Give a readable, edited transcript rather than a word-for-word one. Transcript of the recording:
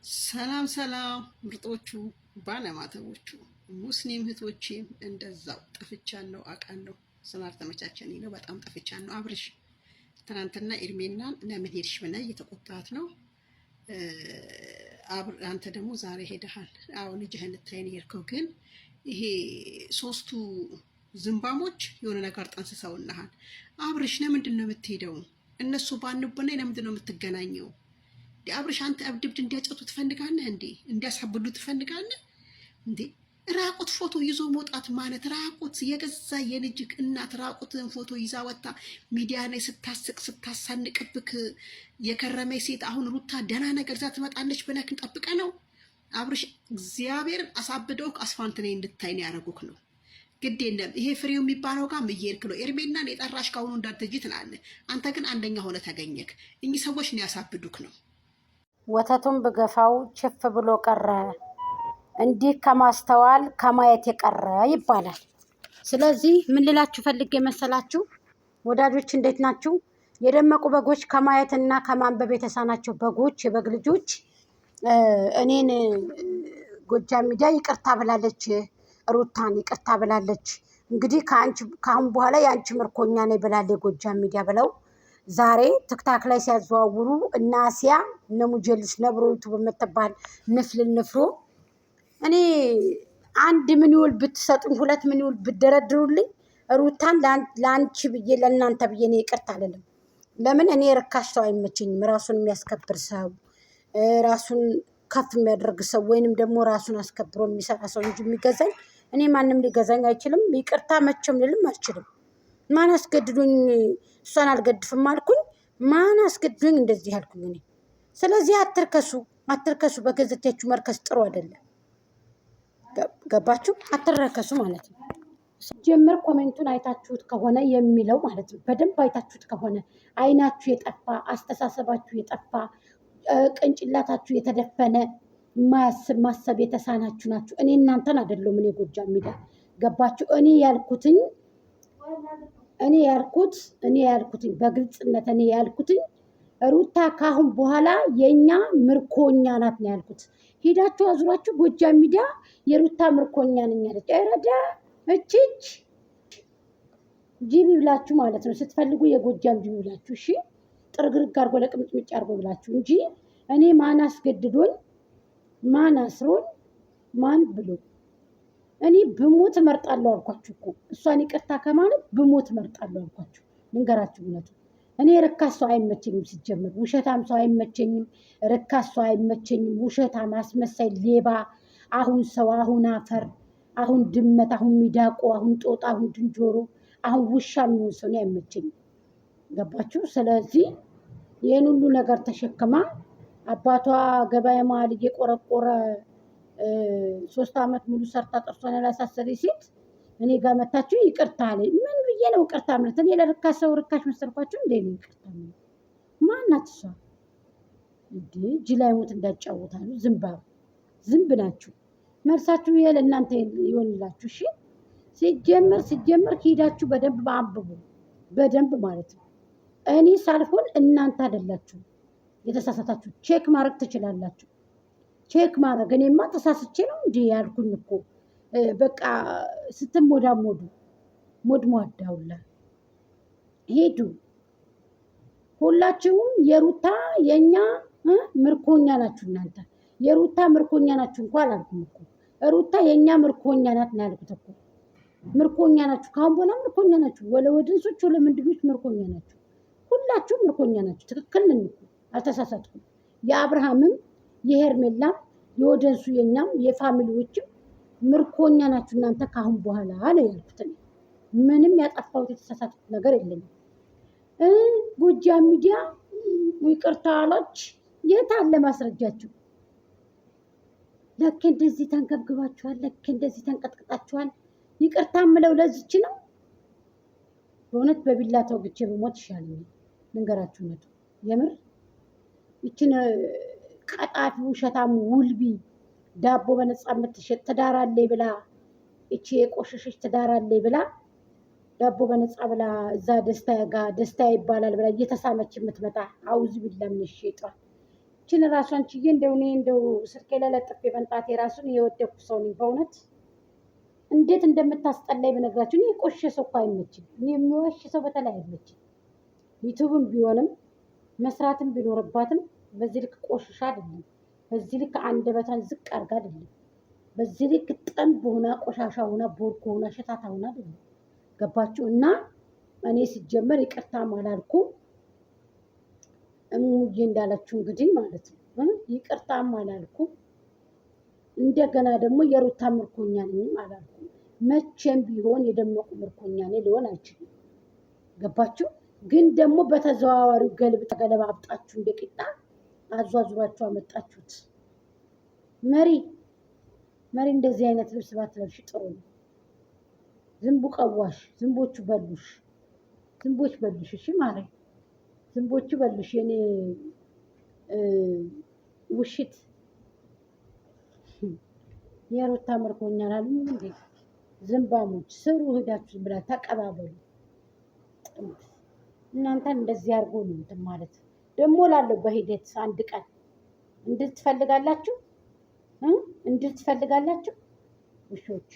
ሰላም ሰላም ምርጦቹ ባለማተቦቹ ሙስሊም እህቶቼም እንደዛው ጠፍቻለሁ አውቃለሁ። ስላልተመቻቸኝ ነው። በጣም ጠፍቻለሁ። አብርሽ ትናንትና ኤርሜናን ለምን ሄድሽ ብላ እየተቆጣት ነው። አንተ ደግሞ ዛሬ ሄደሃል። አሁን ልጅህን ልታይ ነው የሄድከው። ግን ይሄ ሶስቱ ዝንባሞች የሆነ ነገር ጠንስሰውልሃል። አብርሽ ለምንድን ነው የምትሄደው? እነሱ ባንቦና ለምንድን ነው የምትገናኘው? አብርሽ አንተ እብድብድ እንዲያጨቱ ትፈልጋለህ እንዴ? እንዲያሳብዱ ትፈልጋለህ እንዴ? ራቁት ፎቶ ይዞ መውጣት ማለት ራቁት የገዛ የልጅ እናት ራቁትን ፎቶ ይዛ ወጣ ሚዲያ ላይ ስታስቅ ስታሳንቅብክ የከረመ ሴት አሁን ሩታ ደህና ነገር ዛ ትመጣለች ብለህ ጠብቀ ነው? አብርሽ እግዚአብሔርን አሳብደው አስፋልት ላይ እንድታይ ነው ያደረጉክ ነው። ግድ የለም ይሄ ፍሬው የሚባለው ጋር እየሄድክ ነው። ኤርሜናን የጠራሽ ካሁኑ እንዳትሄጂ ትላለህ። አንተ ግን አንደኛ ሆነ ተገኘክ። እኚህ ሰዎች ነው ያሳብዱክ ነው። ወተቱን ብገፋው ችፍ ብሎ ቀረ፣ እንዲህ ከማስተዋል ከማየት የቀረ ይባላል። ስለዚህ ምን ልላችሁ ፈልጌ መሰላችሁ ወዳጆች፣ እንዴት ናችሁ? የደመቁ በጎች ከማየትና ከማንበብ የተሳናቸው በጎች፣ የበግ ልጆች እኔን ጎጃም ሚዲያ ይቅርታ ብላለች፣ ሩታን ይቅርታ ብላለች። እንግዲህ ከአሁን በኋላ የአንቺ ምርኮኛ ነኝ ብላለች ጎጃም ሚዲያ ብለው ዛሬ ትክታክ ላይ ሲያዘዋውሩ እና አሲያ እነ ሙጀልስ ነብሮይቱ በምትባል ንፍል ንፍሮ እኔ አንድ ምን ይውል ብትሰጡኝ ሁለት ምን ይውል ብደረድሩልኝ ሩታን ለአንቺ ብዬ ለእናንተ ብዬ እኔ ይቅርታ አልልም። ለምን እኔ ርካሽ ሰው አይመቸኝም። ራሱን የሚያስከብር ሰው፣ ራሱን ከፍ የሚያደርግ ሰው ወይንም ደግሞ ራሱን አስከብሮ የሚሰራ ሰው እንጂ የሚገዛኝ እኔ ማንም ሊገዛኝ አይችልም። ይቅርታ መቼም ልልም አልችልም። ማን አስገድዶኝ እሷን አልገድፍም አልኩኝ? ማን አስገድዶኝ እንደዚህ አልኩኝ እኔ? ስለዚህ አትርከሱ። በገዘታችሁ መርከስ ጥሩ አይደለም። ገባችሁ? አትረከሱ ማለት ነው። ጀምር ኮሜንቱን አይታችሁት ከሆነ የሚለው ማለት ነው። በደንብ አይታችሁት ከሆነ አይናችሁ የጠፋ አስተሳሰባችሁ የጠፋ ቅንጭላታችሁ የተደፈነ ማሰብ የተሳናችሁ ናችሁ። እኔ እናንተን አይደለም። እኔ ጎጃም ሚዲያ ገባችሁ? እኔ ያልኩትኝ በግልጽነት እኔ ያልኩትኝ ሩታ ካሁን በኋላ የኛ ምርኮኛ ናት ነው ያልኩት። ሄዳችሁ አዙራችሁ ጎጃም ሚዲያ የሩታ ምርኮኛ ነኝ አለች። አይረዳ እቺች ጂቢ ብላችሁ ማለት ነው ስትፈልጉ የጎጃም ጂቢ ብላችሁ እሺ፣ ጥርግርግ አርጎ ለቅምጭምጭ አርጎ ብላችሁ እንጂ እኔ ማን አስገድዶኝ ማን አስሮኝ ማን ብሎ እኔ ብሞት እመርጣለሁ አልኳችሁ እኮ። እሷን ይቅርታ ከማለት ብሞት እመርጣለሁ አልኳችሁ። ልንገራችሁ እውነቱ እኔ ርካሽ ሰው አይመቸኝም። ሲጀምር ውሸታም ሰው አይመቸኝም። ርካሽ ሰው አይመቸኝም። ውሸታም፣ አስመሳይ፣ ሌባ፣ አሁን ሰው፣ አሁን አፈር፣ አሁን ድመት፣ አሁን ሚዳቆ፣ አሁን ጦጣ፣ አሁን ድንጆሮ፣ አሁን ውሻ የሚሆን ሰው አይመቸኝም። ገባችሁ? ስለዚህ ይህን ሁሉ ነገር ተሸክማ አባቷ ገበያ መሀል እየቆረቆረ 3 ዓመት ሙሉ ሰርታ ጥርሷን ያላሳሰረ ሴት እኔ ጋር መታችሁ ይቅርታ አለኝ። ምን ብዬ ነው ይቅርታ ማለት? እኔ ለርካሽ ሰው ርካሽ መሰልኳችሁ እንዴ? ነው ይቅርታ ማለት ማናት እሷ እንዴ? ጅላ ይሞት እንዳጫወታሉ። ዝንብ ናችሁ። መልሳችሁ ይሄ ለእናንተ ይሆንላችሁ። እሺ፣ ሲጀመር ሄዳችሁ በደንብ አንብቡ፣ በደንብ ማለት ነው። እኔ ሳልሆን እናንተ አይደላችሁ የተሳሳታችሁ። ቼክ ማድረግ ትችላላችሁ። ቼክ ማድረግ እኔማ ተሳስቼ ነው እንዴ ያልኩኝ እኮ። በቃ ስትሞዳሞዱ ሞድሟዳውላ ሄዱ። ሁላችሁም የሩታ የኛ ምርኮኛ ናችሁ። እናንተ የሩታ ምርኮኛ ናችሁ እንኳን አላልኩም እኮ። ሩታ የኛ ምርኮኛ ናት ነው ያልኩት እኮ። ምርኮኛ ናችሁ። ካሁን በኋላ ምርኮኛ ናችሁ። ወለወድንሶች ወለምንድኖች ምርኮኛ ናችሁ። ሁላችሁም ምርኮኛ ናችሁ። ትክክል ነኝ እኮ፣ አልተሳሳትኩም። የአብርሃምም የሄርሜላም የወደንሱ የኛም የፋሚሊዎችም ምርኮኛ ናችሁ እናንተ ካሁን በኋላ ነው ያልኩት። ምንም ያጠፋሁት የተሳሳትኩት ነገር የለኝም። ጎጃም ሚዲያ ይቅርታ አለች። የት አለ ማስረጃችሁ? ለክ እንደዚህ ተንገብግባችኋል፣ ለክ እንደዚህ ተንቀጥቅጣችኋል። ይቅርታ ምለው ለዚች ነው። በእውነት በቢላ ተወግቼ በሞት ይሻለኛል። ልንገራችሁ ነው የምር ይችን ቀጣፊ ውሸታም ውልቢ ዳቦ በነፃ የምትሸጥ ትዳራለይ ብላ እቺ የቆሸሸች ትዳራለይ ብላ ዳቦ በነፃ ብላ እዛ ደስታ ይባላል ብላ እየተሳመች የምትመጣ አውዝ ቢላ ምን ሸጣ እቺ እችን ራሷን ችዬ እንደው እኔ እንደው ስልኬ ላይ ለጥፌ መንጣቴ ራሱን የወደኩ ሰው ነኝ በእውነት። እንዴት እንደምታስጠላኝ በነግራችሁ። እኔ የቆሸ ሰው እኮ አይመችም። እኔ የሚዋሽ ሰው በተለይ አይመችም። ዩቱብም ቢሆንም መስራትም ቢኖርባትም በዚህ ልክ ቆሽሻ አይደለም። በዚህ ልክ አንደበቷን ዝቅ አድርጋ አይደለም። በዚህ ልክ ጠንብ ሆና ቆሻሻ ሆና ቦርኮ ሆና ሸታታ ሆና አይደለም። ገባችሁ? እና እኔ ሲጀመር ይቅርታም አላልኩም። እሙዬ እንዳለችው እንግዲህ ማለት ነው ይቅርታም አላልኩም። እንደገና ደግሞ የሩታ ምርኮኛ ነኝም አላልኩም። መቼም ቢሆን የደመቁ ምርኮኛ እኔ ሊሆን አይችልም። ገባችሁ? ግን ደግሞ በተዘዋዋሪው ገለባብጣችሁ እንደ ቂጣ አዟዙራችሁ አመጣችሁት። መሪ እንደዚህ አይነት ልብስ ባትለብሽ ጥሩ ነው። ዝንቡ ቀዋሽ፣ ዝንቦቹ በሉሽ፣ ዝንቦች በሉሽ። እሺ ማሪ፣ ዝንቦቹ በሉሽ የኔ ውሽት። የሩታ ምርኮኛ አላሉም እንዴ? ዝንባሞች ስሩ፣ ሄዳችሁ ብላ ተቀባበሉ። እናንተን እንደዚህ አድርጎ ነው እንትን ማለት ደግሞ ላለው በሂደት አንድ ቀን እንድትፈልጋላችሁ ውሾች